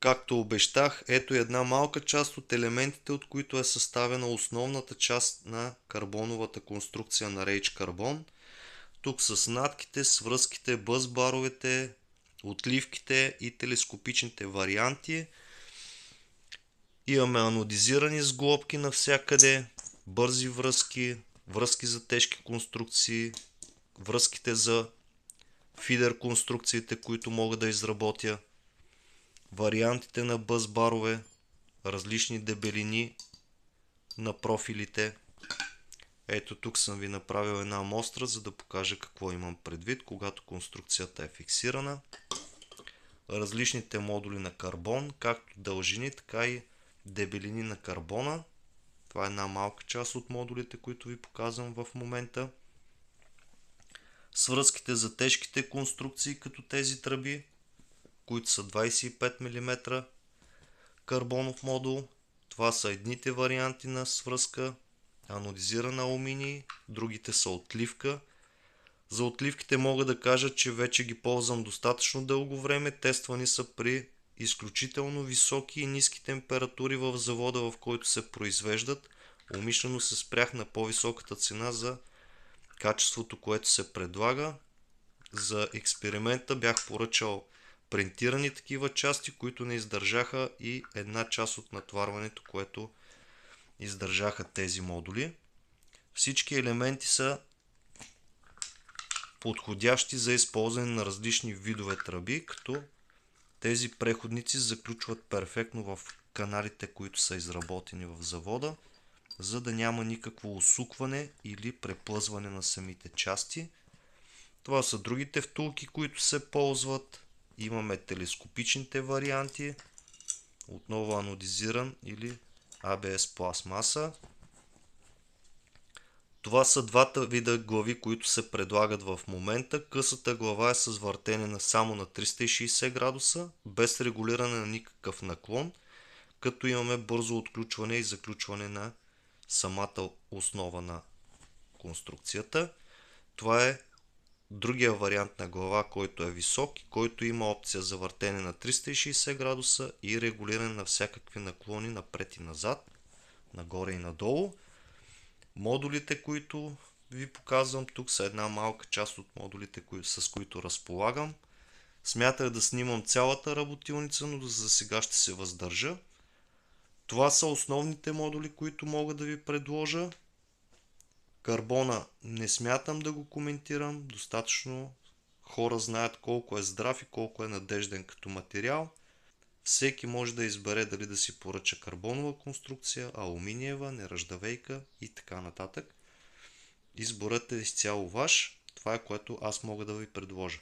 Както обещах, ето една малка част от елементите, от които е съставена основната част на карбоновата конструкция на Rage Carbon. Тук са снатките, свръзките, бъзбаровете, отливките и телескопичните варианти. Имаме анодизирани сглобки навсякъде, бързи връзки, връзки за тежки конструкции, връзките за фидер конструкциите, които мога да изработя, вариантите на бъзбарове, различни дебелини на профилите. Ето тук съм ви направил една амостра, за да покажа какво имам предвид, когато конструкцията е фиксирана. Различните модули на карбон, както дължини, така и дебелини на карбона. Това е една малка част от модулите, които ви показвам в момента. Свръзките за тежките конструкции, като тези тръби, които са 25 мм карбонов модул. Това са едните варианти на свръзка, анодизиран алуминий, другите са отливка. За отливките мога да кажа, че вече ги ползвам достатъчно дълго време. Тествани са при изключително високи и ниски температури в завода, в който се произвеждат. Умишлено се спрях на по-високата цена за качеството, което се предлага. За експеримента бях поръчал принтирани такива части, които не издържаха и една част от натоварването, което издържаха тези модули. Всички елементи са подходящи за използване на различни видове тръби, като тези преходници заключват перфектно в каналите, които са изработени в завода, за да няма никакво усукване или преплъзване на самите части. Това са другите втулки, които се ползват. Имаме телескопичните варианти, отново анодизиран или ABS пластмаса. Това са двата вида глави, които се предлагат в момента. Късата глава е с въртене само на 360 градуса, без регулиране на никакъв наклон, като имаме бързо отключване и заключване на самата основа на конструкцията. Това е другия вариант на глава, който е висок и който има опция за въртене на 360 градуса и регулиране на всякакви наклони напред и назад, нагоре и надолу. Модулите, които ви показвам тук, са една малка част от модулите, с които разполагам. Смятах да снимам цялата работилница, но за сега ще се въздържа. Това са основните модули, които мога да ви предложа. Карбона не смятам да го коментирам. Достатъчно хора знаят колко е здрав и колко е надежден като материал. Всеки може да избере дали да си поръча карбонова конструкция, алуминиева, неръждавейка и така нататък. Изборът е изцяло ваш. Това е, което аз мога да ви предложа.